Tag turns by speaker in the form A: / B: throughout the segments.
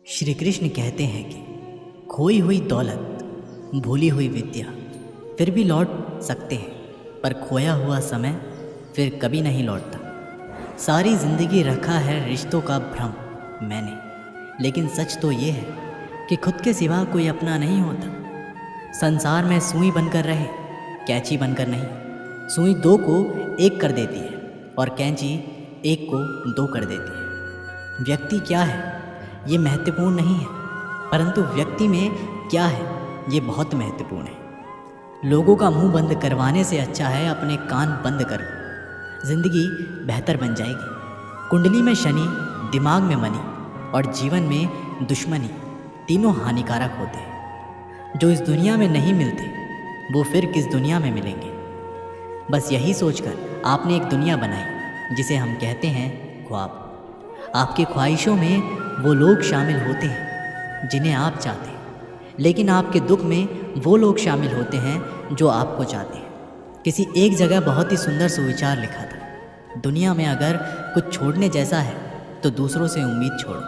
A: श्री कृष्ण कहते हैं कि खोई हुई दौलत, भूली हुई विद्या फिर भी लौट सकते हैं, पर खोया हुआ समय फिर कभी नहीं लौटता। सारी जिंदगी रखा है रिश्तों का भ्रम मैंने, लेकिन सच तो ये है कि खुद के सिवा कोई अपना नहीं होता। संसार में सुई बनकर रहे, कैंची बनकर नहीं। सुई दो को एक कर देती है और कैंची एक को दो कर देती है। व्यक्ति क्या है ये महत्वपूर्ण नहीं है, परंतु व्यक्ति में क्या है ये बहुत महत्वपूर्ण है। लोगों का मुंह बंद करवाने से अच्छा है अपने कान बंद कर लो। जिंदगी बेहतर बन जाएगी। कुंडली में शनि, दिमाग में मनी और जीवन में दुश्मनी तीनों हानिकारक होते हैं। जो इस दुनिया में नहीं मिलते वो फिर किस दुनिया में मिलेंगे। बस यही सोचकर आपने एक दुनिया बनाई जिसे हम कहते हैं ख्वाब। आपकी ख्वाहिशों में वो लोग शामिल होते हैं जिन्हें आप चाहते हैं, लेकिन आपके दुख में वो लोग शामिल होते हैं जो आपको चाहते हैं। किसी एक जगह बहुत ही सुंदर सुविचार लिखा था, दुनिया में अगर कुछ छोड़ने जैसा है तो दूसरों से उम्मीद छोड़ो।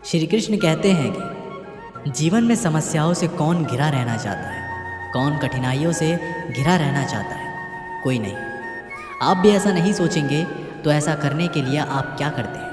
A: श्री कृष्ण कहते हैं कि जीवन में समस्याओं से कौन घिरा रहना चाहता है, कौन कठिनाइयों से घिरा रहना चाहता है? कोई नहीं। आप भी ऐसा नहीं सोचेंगे तो ऐसा करने के लिए आप क्या करते हैं?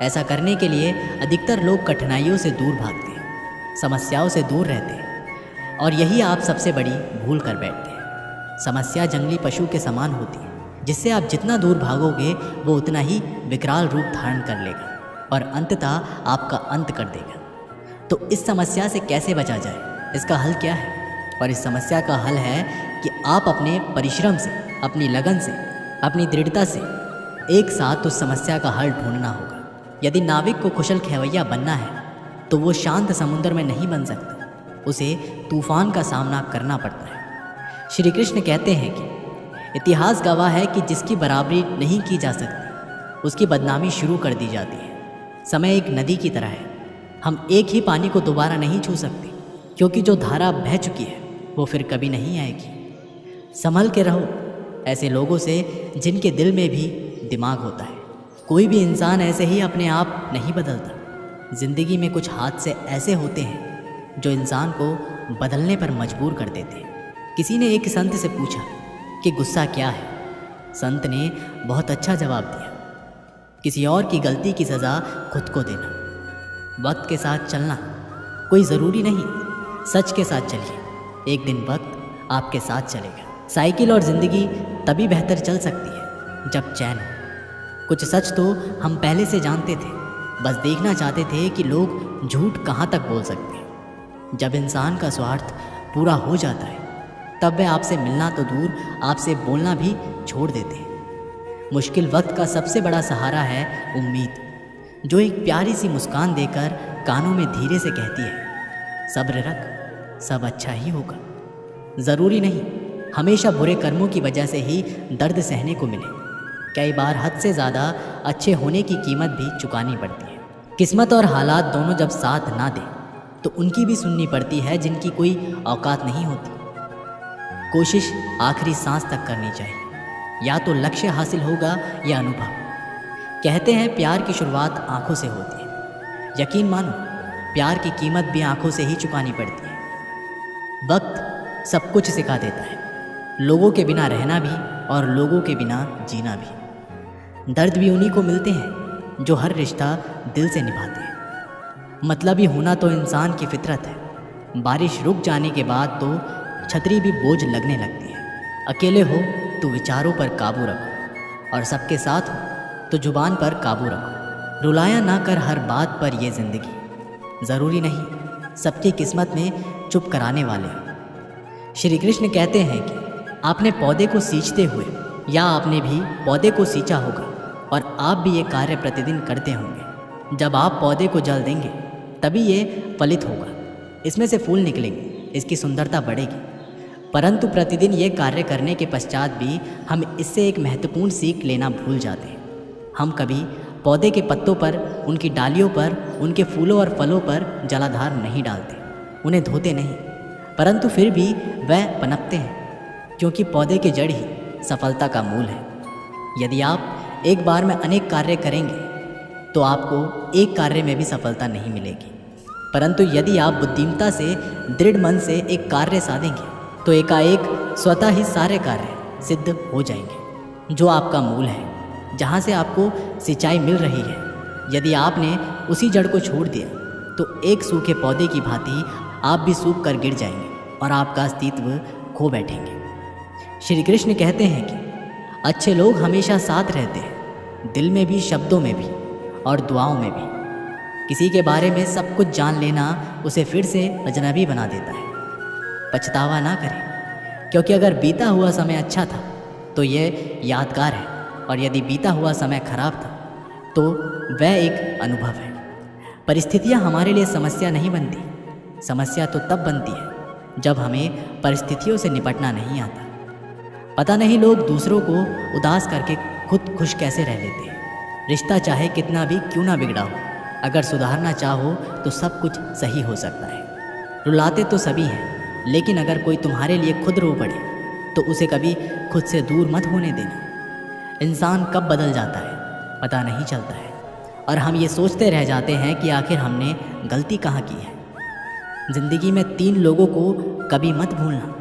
A: ऐसा करने के लिए अधिकतर लोग कठिनाइयों से दूर भागते हैं, समस्याओं से दूर रहते हैं, और यही आप सबसे बड़ी भूल कर बैठते हैं। समस्या जंगली पशु के समान होती है, जिससे आप जितना दूर भागोगे वो उतना ही विकराल रूप धारण कर लेगा और अंततः आपका अंत कर देगा। तो इस समस्या से कैसे बचा जाए, इसका हल क्या है? और इस समस्या का हल है कि आप अपने परिश्रम से, अपनी लगन से, अपनी दृढ़ता से एक साथ उस समस्या का हल ढूंढना होगा। यदि नाविक को कुशल खेवैया बनना है तो वो शांत समुद्र में नहीं बन सकता, उसे तूफान का सामना करना पड़ता है। श्री कृष्ण कहते हैं कि इतिहास गवाह है कि जिसकी बराबरी नहीं की जा सकती उसकी बदनामी शुरू कर दी जाती है। समय एक नदी की तरह है, हम एक ही पानी को दोबारा नहीं छू सकते, क्योंकि जो धारा बह चुकी है वो फिर कभी नहीं आएगी। संभल के रहो ऐसे लोगों से जिनके दिल में भी दिमाग होता है। कोई भी इंसान ऐसे ही अपने आप नहीं बदलता। जिंदगी में कुछ हादसे ऐसे होते हैं जो इंसान को बदलने पर मजबूर कर देते हैं। किसी ने एक संत से पूछा कि गुस्सा क्या है? संत ने बहुत अच्छा जवाब दिया, किसी और की गलती की सज़ा खुद को देना। वक्त के साथ चलना कोई ज़रूरी नहीं, सच के साथ चलिए, एक दिन वक्त आपके साथ चलेगा। साइकिल और ज़िंदगी तभी बेहतर चल सकती है जब चैन हो। कुछ सच तो हम पहले से जानते थे, बस देखना चाहते थे कि लोग झूठ कहाँ तक बोल सकते हैं। जब इंसान का स्वार्थ पूरा हो जाता है तब वह आपसे मिलना तो दूर, आपसे बोलना भी छोड़ देते हैं। मुश्किल वक्त का सबसे बड़ा सहारा है उम्मीद, जो एक प्यारी सी मुस्कान देकर कानों में धीरे से कहती है, सब्र रख, सब अच्छा ही होगा। ज़रूरी नहीं हमेशा बुरे कर्मों की वजह से ही दर्द सहने को मिले। कई बार हद से ज़्यादा अच्छे होने की कीमत भी चुकानी पड़ती है। किस्मत और हालात दोनों जब साथ ना दें तो उनकी भी सुननी पड़ती है जिनकी कोई औकात नहीं होती। कोशिश आखिरी सांस तक करनी चाहिए, या तो लक्ष्य हासिल होगा या अनुभव। कहते हैं प्यार की शुरुआत आंखों से होती है। यकीन मानो प्यार की कीमत भी आंखों से ही चुकानी पड़ती है। वक्त सब कुछ सिखा देता है, लोगों के बिना रहना भी और लोगों के बिना जीना भी। दर्द भी उन्हीं को मिलते हैं जो हर रिश्ता दिल से निभाते हैं। मतलबी होना तो इंसान की फितरत है। बारिश रुक जाने के बाद तो छतरी भी बोझ लगने लगती है। अकेले हो तो विचारों पर काबू रखो, और सबके साथ हो तो जुबान पर काबू रखो। रुलाया ना कर हर बात पर ये ज़िंदगी, ज़रूरी नहीं सबकी किस्मत में चुप कराने वाले हो। श्री कृष्ण कहते हैं कि आपने पौधे को सींचते हुए या आपने भी पौधे को सींचा होगा, और आप भी ये कार्य प्रतिदिन करते होंगे। जब आप पौधे को जल देंगे तभी ये फलित होगा, इसमें से फूल निकलेंगे, इसकी सुंदरता बढ़ेगी। परंतु प्रतिदिन ये कार्य करने के पश्चात भी हम इससे एक महत्वपूर्ण सीख लेना भूल जाते हैं। हम कभी पौधे के पत्तों पर, उनकी डालियों पर, उनके फूलों और फलों पर जलाधार नहीं डालते, उन्हें धोते नहीं, परंतु फिर भी वह पनपते हैं, क्योंकि पौधे की जड़ ही सफलता का मूल है। यदि आप एक बार में अनेक कार्य करेंगे तो आपको एक कार्य में भी सफलता नहीं मिलेगी। परंतु यदि आप बुद्धिमत्ता से, दृढ़ मन से एक कार्य साधेंगे तो एकाएक स्वतः ही सारे कार्य सिद्ध हो जाएंगे। जो आपका मूल है, जहाँ से आपको सिंचाई मिल रही है, यदि आपने उसी जड़ को छोड़ दिया तो एक सूखे पौधे की भांति आप भी सूख कर गिर जाएंगे और आपका अस्तित्व खो बैठेंगे। श्री कृष्ण कहते हैं कि अच्छे लोग हमेशा साथ रहते हैं, दिल में भी, शब्दों में भी और दुआओं में भी। किसी के बारे में सब कुछ जान लेना उसे फिर से अजनबी बना देता है। पछतावा ना करें, क्योंकि अगर बीता हुआ समय अच्छा था तो यह यादगार है, और यदि बीता हुआ समय खराब था तो वह एक अनुभव है। परिस्थितियाँ हमारे लिए समस्या नहीं बनती, समस्या तो तब बनती है जब हमें परिस्थितियों से निपटना नहीं आता। पता नहीं लोग दूसरों को उदास करके खुद खुश कैसे रह लेते हैं। रिश्ता चाहे कितना भी क्यों ना बिगड़ा हो, अगर सुधारना चाहो तो सब कुछ सही हो सकता है। रुलाते तो सभी हैं, लेकिन अगर कोई तुम्हारे लिए खुद रो पड़े तो उसे कभी खुद से दूर मत होने देना। इंसान कब बदल जाता है पता नहीं चलता है, और हम ये सोचते रह जाते हैं कि आखिर हमने गलती कहाँ की है। ज़िंदगी में 3 लोगों को कभी मत भूलना: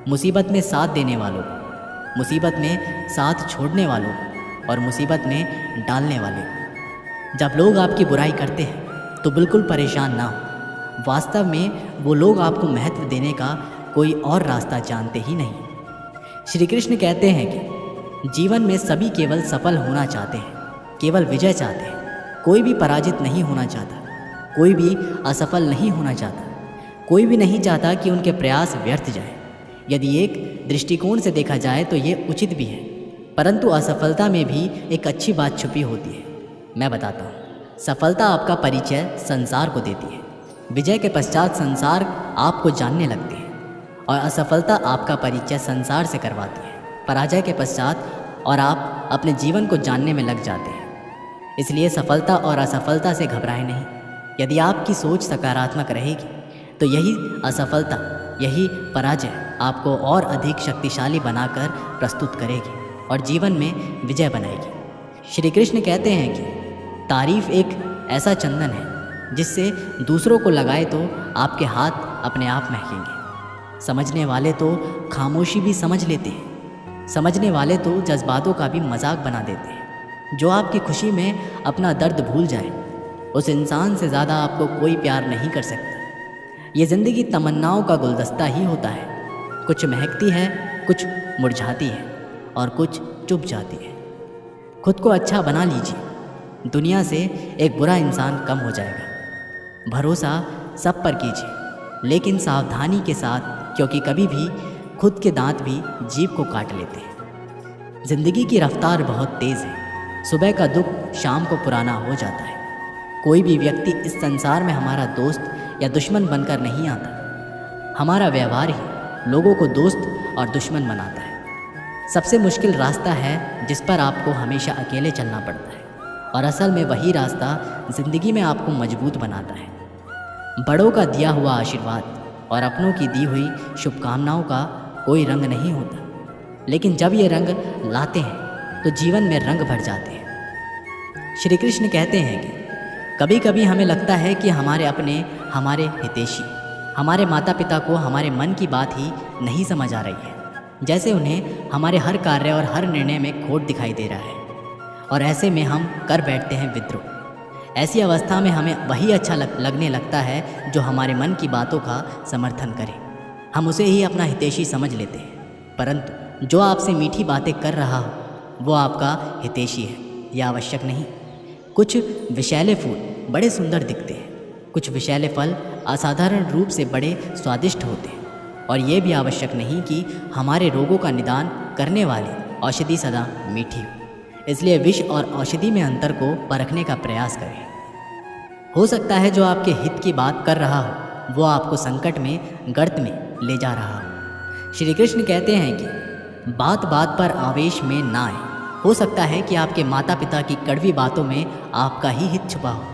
A: मुसीबत में साथ देने वालों को, मुसीबत में साथ छोड़ने वालों को, और मुसीबत में डालने वाले को। जब लोग आपकी बुराई करते हैं तो बिल्कुल परेशान ना हो। वास्तव में वो लोग आपको महत्व देने का कोई और रास्ता जानते ही नहीं। श्री कृष्ण कहते हैं कि जीवन में सभी केवल सफल होना चाहते हैं, केवल विजय चाहते हैं। कोई भी पराजित नहीं होना चाहता, कोई भी असफल नहीं होना चाहता, कोई भी नहीं चाहता कि उनके प्रयास व्यर्थ जाए। यदि एक दृष्टिकोण से देखा जाए तो ये उचित भी है, परंतु असफलता में भी एक अच्छी बात छुपी होती है। मैं बताता हूँ। सफलता आपका परिचय संसार को देती है, विजय के पश्चात संसार आपको जानने लगते हैं, और असफलता आपका परिचय संसार से करवाती है पराजय के पश्चात, और आप अपने जीवन को जानने में लग जाते हैं। इसलिए सफलता और असफलता से घबराएं नहीं। यदि आपकी सोच सकारात्मक रहेगी तो यही असफलता, यही पराजय आपको और अधिक शक्तिशाली बनाकर प्रस्तुत करेगी और जीवन में विजय बनाएगी। श्री कृष्ण कहते हैं कि तारीफ एक ऐसा चंदन है जिससे दूसरों को लगाए तो आपके हाथ अपने आप महकेंगे। समझने वाले तो खामोशी भी समझ लेते हैं, समझने वाले तो जज्बातों का भी मजाक बना देते हैं। जो आपकी खुशी में अपना दर्द भूल जाए, उस इंसान से ज़्यादा आपको कोई प्यार नहीं कर सकता। ये ज़िंदगी तमन्नाओं का गुलदस्ता ही होता है, कुछ महकती है, कुछ मुरझाती है और कुछ चुप जाती है। खुद को अच्छा बना लीजिए, दुनिया से एक बुरा इंसान कम हो जाएगा। भरोसा सब पर कीजिए, लेकिन सावधानी के साथ, क्योंकि कभी भी खुद के दांत भी जीभ को काट लेते हैं। ज़िंदगी की रफ्तार बहुत तेज़ है, सुबह का दुख शाम को पुराना हो जाता है। कोई भी व्यक्ति इस संसार में हमारा दोस्त या दुश्मन बनकर नहीं आता। हमारा व्यवहार ही लोगों को दोस्त और दुश्मन बनाता है। सबसे मुश्किल रास्ता है जिस पर आपको हमेशा अकेले चलना पड़ता है, और असल में वही रास्ता ज़िंदगी में आपको मजबूत बनाता है। बड़ों का दिया हुआ आशीर्वाद और अपनों की दी हुई शुभकामनाओं का कोई रंग नहीं होता, लेकिन जब ये रंग लाते हैं तो जीवन में रंग भर जाते हैं। श्री कृष्ण कहते हैं कि कभी कभी हमें लगता है कि हमारे अपने, हमारे हितैषी, हमारे माता पिता को हमारे मन की बात ही नहीं समझ आ रही है, जैसे उन्हें हमारे हर कार्य और हर निर्णय में खोट दिखाई दे रहा है, और ऐसे में हम कर बैठते हैं विद्रोह। ऐसी अवस्था में हमें वही अच्छा लगने लगता है जो हमारे मन की बातों का समर्थन करे। हम उसे ही अपना हितैषी समझ लेते हैं, परंतु जो आपसे मीठी बातें कर रहा हो वो आपका हितैषी है, यह आवश्यक नहीं। कुछ विषैले फूल बड़े सुंदर दिखते हैं, कुछ विषैले फल असाधारण रूप से बड़े स्वादिष्ट होते हैं, और ये भी आवश्यक नहीं कि हमारे रोगों का निदान करने वाली औषधि सदा मीठी हो। इसलिए विष और औषधि में अंतर को परखने का प्रयास करें। हो सकता है जो आपके हित की बात कर रहा हो वो आपको संकट में, गर्त में ले जा रहा हो। श्री कृष्ण कहते हैं कि बात बात पर आवेश में ना आए। हो सकता है कि आपके माता पिता की कड़वी बातों में आपका ही हित छुपा हो,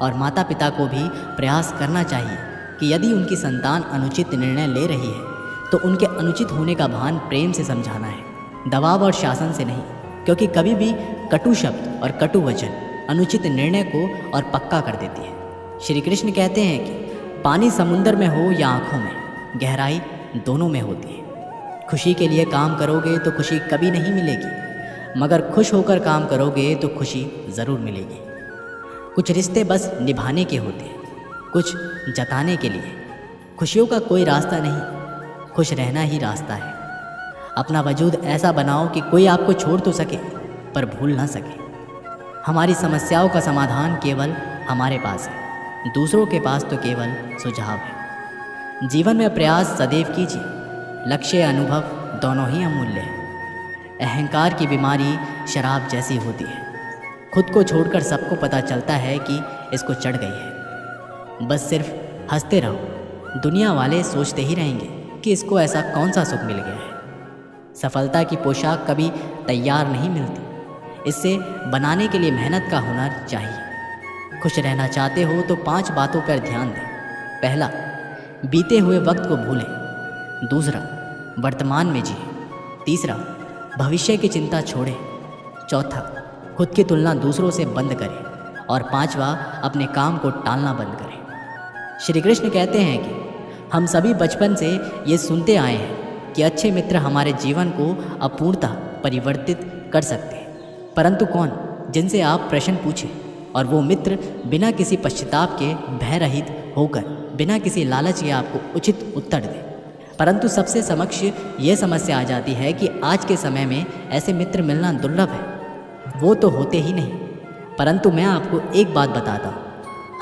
A: और माता पिता को भी प्रयास करना चाहिए कि यदि उनकी संतान अनुचित निर्णय ले रही है तो उनके अनुचित होने का भान प्रेम से समझाना है, दबाव और शासन से नहीं। क्योंकि कभी भी कटु शब्द और कटु वचन अनुचित निर्णय को और पक्का कर देती है। श्री कृष्ण कहते हैं कि पानी समुंदर में हो या आँखों में, गहराई दोनों में होती है। खुशी के लिए काम करोगे तो खुशी कभी नहीं मिलेगी, मगर खुश होकर काम करोगे तो खुशी ज़रूर मिलेगी। कुछ रिश्ते बस निभाने के होते हैं, कुछ जताने के लिए। खुशियों का कोई रास्ता नहीं, खुश रहना ही रास्ता है। अपना वजूद ऐसा बनाओ कि कोई आपको छोड़ तो सके पर भूल ना सके। हमारी समस्याओं का समाधान केवल हमारे पास है, दूसरों के पास तो केवल सुझाव है। जीवन में प्रयास सदैव कीजिए, लक्ष्य अनुभव दोनों ही अमूल्य हैं। अहंकार की बीमारी शराब जैसी होती है, खुद को छोड़कर सबको पता चलता है कि इसको चढ़ गई है। बस सिर्फ हंसते रहो, दुनिया वाले सोचते ही रहेंगे कि इसको ऐसा कौन सा सुख मिल गया है। सफलता की पोशाक कभी तैयार नहीं मिलती, इससे बनाने के लिए मेहनत का हुनर चाहिए। खुश रहना चाहते हो तो 5 बातों पर ध्यान दें। पहला, बीते हुए वक्त को भूलें। दूसरा, वर्तमान में जिए। तीसरा, भविष्य की चिंता छोड़ें। चौथा, खुद की तुलना दूसरों से बंद करें। और 5वां, अपने काम को टालना बंद करें। श्री कृष्ण कहते हैं कि हम सभी बचपन से ये सुनते आए हैं कि अच्छे मित्र हमारे जीवन को अपूर्णतः परिवर्तित कर सकते हैं, परंतु कौन? जिनसे आप प्रश्न पूछें और वो मित्र बिना किसी पश्चाताप के भय रहित होकर बिना किसी लालच के आपको उचित उत्तर दे। परंतु सबसे समक्ष ये समस्या आ जाती है कि आज के समय में ऐसे मित्र मिलना दुर्लभ है, वो तो होते ही नहीं। परंतु मैं आपको एक बात बताता हूँ,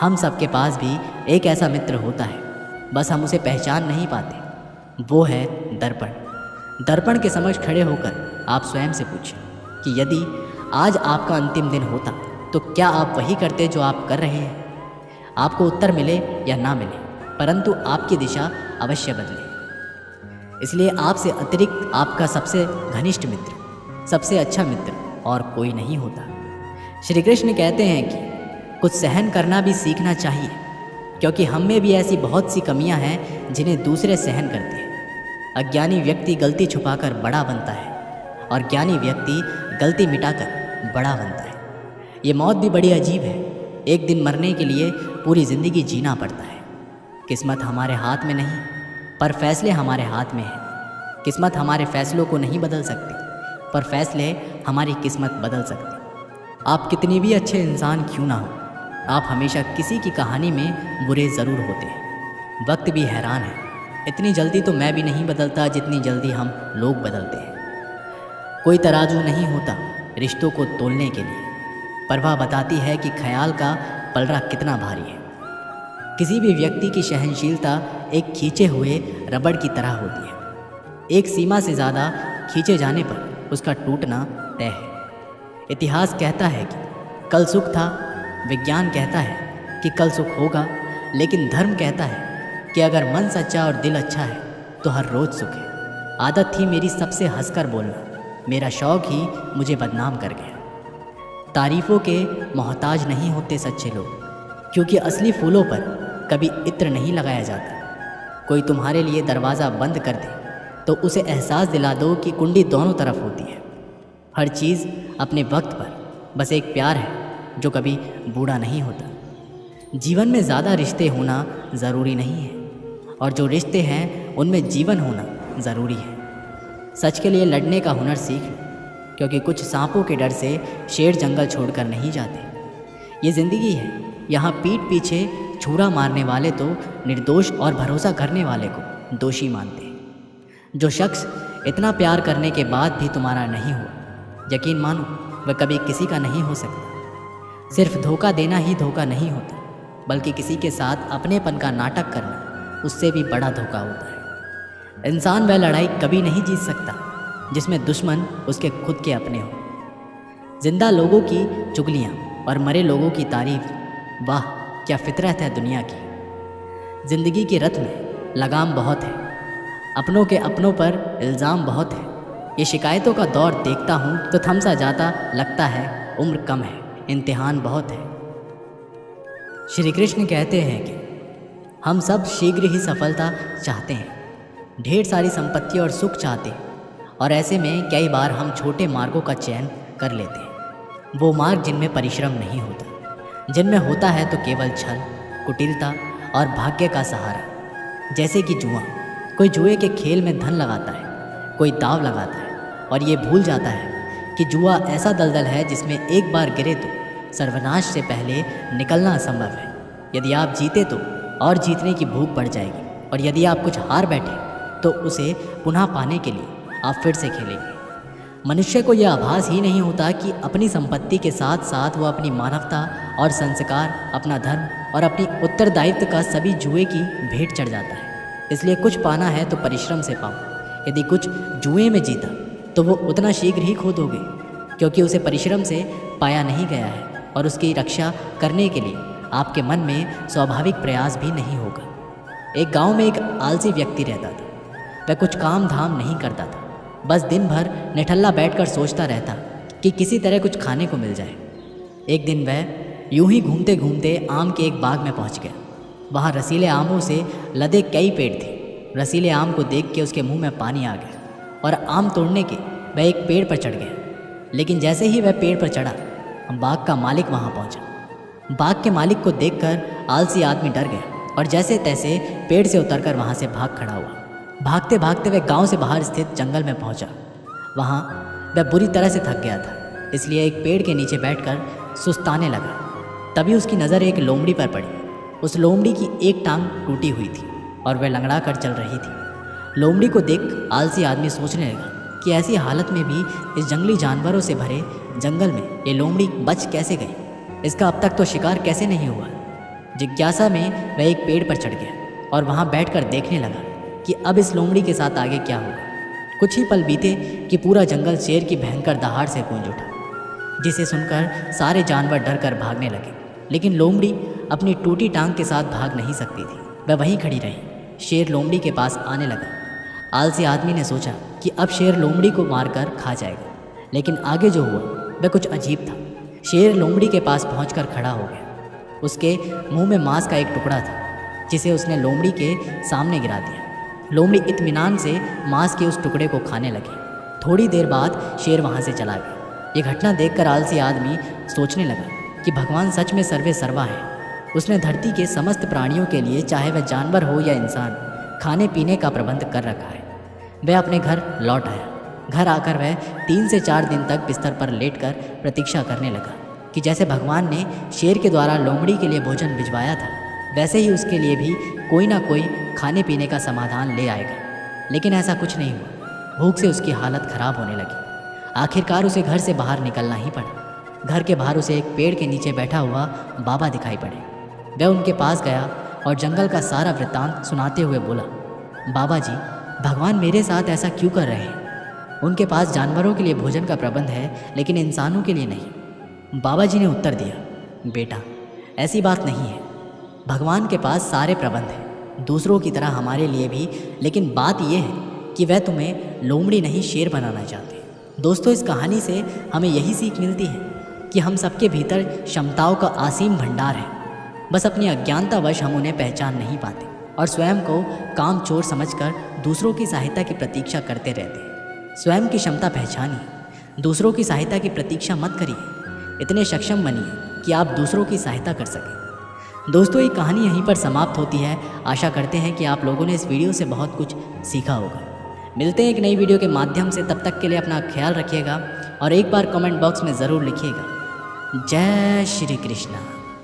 A: हम सबके पास भी एक ऐसा मित्र होता है, बस हम उसे पहचान नहीं पाते। वो है दर्पण। दर्पण के समक्ष खड़े होकर आप स्वयं से पूछें कि यदि आज आपका अंतिम दिन होता तो क्या आप वही करते जो आप कर रहे हैं? आपको उत्तर मिले या ना मिले, परंतु आपकी दिशा अवश्य बदले। इसलिए आपसे अतिरिक्त आपका सबसे घनिष्ठ मित्र, सबसे अच्छा मित्र और कोई नहीं होता। श्री कृष्ण कहते हैं कि कुछ सहन करना भी सीखना चाहिए, क्योंकि हम में भी ऐसी बहुत सी कमियां हैं जिन्हें दूसरे सहन करते हैं। अज्ञानी व्यक्ति गलती छुपाकर बड़ा बनता है और ज्ञानी व्यक्ति गलती मिटाकर बड़ा बनता है। ये मौत भी बड़ी अजीब है। एक दिन मरने के लिए पूरी ज़िंदगी जीना पड़ता है। किस्मत हमारे हाथ में नहीं, पर फैसले हमारे हाथ में हैं। किस्मत हमारे फैसलों को नहीं बदल सकती, पर फैसले हमारी किस्मत बदल सकते। आप कितनी भी अच्छे इंसान क्यों ना हो, आप हमेशा किसी की कहानी में बुरे ज़रूर होते हैं। वक्त भी हैरान है, इतनी जल्दी तो मैं भी नहीं बदलता जितनी जल्दी हम लोग बदलते हैं। कोई तराजू नहीं होता रिश्तों को तोलने के लिए, परवाह बताती है कि ख्याल का पलड़ा कितना भारी है। किसी भी व्यक्ति की सहनशीलता एक खींचे हुए रबड़ की तरह होती है। एक सीमा से ज़्यादा खींचे जाने पर उसका टूटना तय है। इतिहास कहता है कि कल सुख था, विज्ञान कहता है कि कल सुख होगा, लेकिन धर्म कहता है कि अगर मन सच्चा और दिल अच्छा है तो हर रोज़ सुख है। आदत थी मेरी सबसे हंसकर बोलना, मेरा शौक ही मुझे बदनाम कर गया। तारीफ़ों के मोहताज नहीं होते सच्चे लोग, क्योंकि असली फूलों पर कभी इत्र नहीं लगाया जाता। कोई तुम्हारे लिए दरवाज़ा बंद कर दे तो उसे एहसास दिला दो कि कुंडी दोनों तरफ होती है। हर चीज़ अपने वक्त पर, बस एक प्यार है जो कभी बूढ़ा नहीं होता। जीवन में ज़्यादा रिश्ते होना ज़रूरी नहीं है, और जो रिश्ते हैं उनमें जीवन होना ज़रूरी है। सच के लिए लड़ने का हुनर सीख लो, क्योंकि कुछ सांपों के डर से शेर जंगल छोड़कर नहीं जाते। ये ज़िंदगी है, यहाँ पीठ पीछे छुरा मारने वाले तो निर्दोष और भरोसा करने वाले को दोषी मानते हैं। जो शख्स इतना प्यार करने के बाद भी तुम्हारा नहीं हुआ, यकीन मानो वह कभी किसी का नहीं हो सकता। सिर्फ धोखा देना ही धोखा नहीं होता, बल्कि किसी के साथ अपनेपन का नाटक करना उससे भी बड़ा धोखा होता है। इंसान वह लड़ाई कभी नहीं जीत सकता जिसमें दुश्मन उसके खुद के अपने हो। जिंदा लोगों की चुगलियाँ और मरे लोगों की तारीफ, वाह क्या फितरत है दुनिया की। जिंदगी के रथ में लगाम बहुत है, अपनों के अपनों पर इल्ज़ाम बहुत है। ये शिकायतों का दौर देखता हूँ तो थम सा जाता लगता है, उम्र कम है, इम्तिहान बहुत है। श्री कृष्ण कहते हैं कि हम सब शीघ्र ही सफलता चाहते हैं, ढेर सारी संपत्ति और सुख चाहते हैं, और ऐसे में कई बार हम छोटे मार्गों का चयन कर लेते हैं। वो मार्ग जिनमें परिश्रम नहीं होता, जिनमें होता है तो केवल छल, कुटिलता और भाग्य का सहारा। जैसे कि जुआ, कोई जुए के खेल में धन लगाता है, कोई दाव लगाता है और ये भूल जाता है कि जुआ ऐसा दलदल है जिसमें एक बार गिरे तो सर्वनाश से पहले निकलना असंभव है। यदि आप जीते तो और जीतने की भूख बढ़ जाएगी, और यदि आप कुछ हार बैठे तो उसे पुनः पाने के लिए आप फिर से खेलेंगे। मनुष्य को यह आभास ही नहीं होता कि अपनी संपत्ति के साथ साथ वो अपनी मानवता और संस्कार, अपना धर्म और अपनी उत्तरदायित्व का सभी जुए की भेंट चढ़ जाता है। इसलिए कुछ पाना है तो परिश्रम से पाओ। यदि कुछ जुए में जीता तो वो उतना शीघ्र ही खो दोगे, क्योंकि उसे परिश्रम से पाया नहीं गया है और उसकी रक्षा करने के लिए आपके मन में स्वाभाविक प्रयास भी नहीं होगा। एक गांव में एक आलसी व्यक्ति रहता था। वह कुछ काम धाम नहीं करता था, बस दिन भर निठल्ला बैठकर सोचता रहता कि किसी तरह कुछ खाने को मिल जाए। एक दिन वह यूं ही घूमते घूमते आम के एक बाग में पहुंच गया। वहाँ रसीले आमों से लदे कई पेड़ थे। रसीले आम को देख के उसके मुंह में पानी आ गया और आम तोड़ने के वह एक पेड़ पर चढ़ गया। लेकिन जैसे ही वह पेड़ पर चढ़ा, बाग का मालिक वहाँ पहुँचा। बाग के मालिक को देखकर आलसी आदमी डर गया और जैसे तैसे पेड़ से उतरकर वहाँ से भाग खड़ा हुआ। भागते भागते वह गांव से बाहर स्थित जंगल में पहुंचा। वहाँ वह बुरी तरह से थक गया था, इसलिए एक पेड़ के नीचे बैठकर सुस्ताने लगा। तभी उसकी नज़र एक लोमड़ी पर पड़ी। उस लोमड़ी की एक टांग टूटी हुई थी और वह लंगड़ा कर चल रही थी। लोमड़ी को देख आलसी आदमी सोचने लगा कि ऐसी हालत में भी इस जंगली जानवरों से भरे जंगल में ये लोमड़ी बच कैसे गई, इसका अब तक तो शिकार कैसे नहीं हुआ। जिज्ञासा में वह एक पेड़ पर चढ़ गया और वहाँ बैठकर देखने लगा कि अब इस लोमड़ी के साथ आगे क्या होगा। कुछ ही पल बीते कि पूरा जंगल शेर की भयंकर दहाड़ से गूंज उठा, जिसे सुनकर सारे जानवर डर कर भागने लगे। लेकिन लोमड़ी अपनी टूटी टांग के साथ भाग नहीं सकती थी, वह वहीं खड़ी रही। शेर लोमड़ी के पास आने लगा। आलसी आदमी ने सोचा कि अब शेर लोमड़ी को मारकर खा जाएगा, लेकिन आगे जो हुआ वह कुछ अजीब था। शेर लोमड़ी के पास पहुंचकर खड़ा हो गया। उसके मुंह में मांस का एक टुकड़ा था, जिसे उसने लोमड़ी के सामने गिरा दिया। लोमड़ी इत्मीनान से मांस के उस टुकड़े को खाने लगी। थोड़ी देर बाद शेर वहाँ से चला गया। ये घटना देखकर आलसी आदमी सोचने लगा कि भगवान सच में सर्वे सर्वा है। उसने धरती के समस्त प्राणियों के लिए, चाहे वह जानवर हो या इंसान, खाने पीने का प्रबंध कर रखा है। वह अपने घर लौट आया। घर आकर वह 3 से 4 दिन तक बिस्तर पर लेटकर प्रतीक्षा करने लगा कि जैसे भगवान ने शेर के द्वारा लोमड़ी के लिए भोजन भिजवाया था, वैसे ही उसके लिए भी कोई ना कोई खाने पीने का समाधान ले आएगा। लेकिन ऐसा कुछ नहीं हुआ। भूख से उसकी हालत खराब होने लगी। आखिरकार उसे घर से बाहर निकलना ही पड़ा। घर के बाहर उसे एक पेड़ के नीचे बैठा हुआ बाबा दिखाई पड़े। वह उनके पास गया और जंगल का सारा वृत्तांत सुनाते हुए बोला, बाबा जी, भगवान मेरे साथ ऐसा क्यों कर रहे हैं? उनके पास जानवरों के लिए भोजन का प्रबंध है, लेकिन इंसानों के लिए नहीं। बाबा जी ने उत्तर दिया, बेटा, ऐसी बात नहीं है। भगवान के पास सारे प्रबंध हैं, दूसरों की तरह हमारे लिए भी, लेकिन बात यह है कि वह तुम्हें लोमड़ी नहीं शेर बनाना चाहते। दोस्तों, इस कहानी से हमें यही सीख मिलती है कि हम सबके भीतर क्षमताओं का असीम भंडार है। बस अपनी अज्ञानतावश हम उन्हें पहचान नहीं पाते और स्वयं को काम चोर समझकर दूसरों की सहायता की प्रतीक्षा करते रहते हैं। स्वयं की क्षमता पहचानिए, दूसरों की सहायता की प्रतीक्षा मत करिए। इतने सक्षम बनिए कि आप दूसरों की सहायता कर सकें। दोस्तों, ये कहानी यहीं पर समाप्त होती है। आशा करते हैं कि आप लोगों ने इस वीडियो से बहुत कुछ सीखा होगा। मिलते हैं एक नई वीडियो के माध्यम से। तब तक के लिए अपना ख्याल रखिएगा और एक बार कमेंट बॉक्स में ज़रूर लिखिएगा, जय श्री कृष्णा।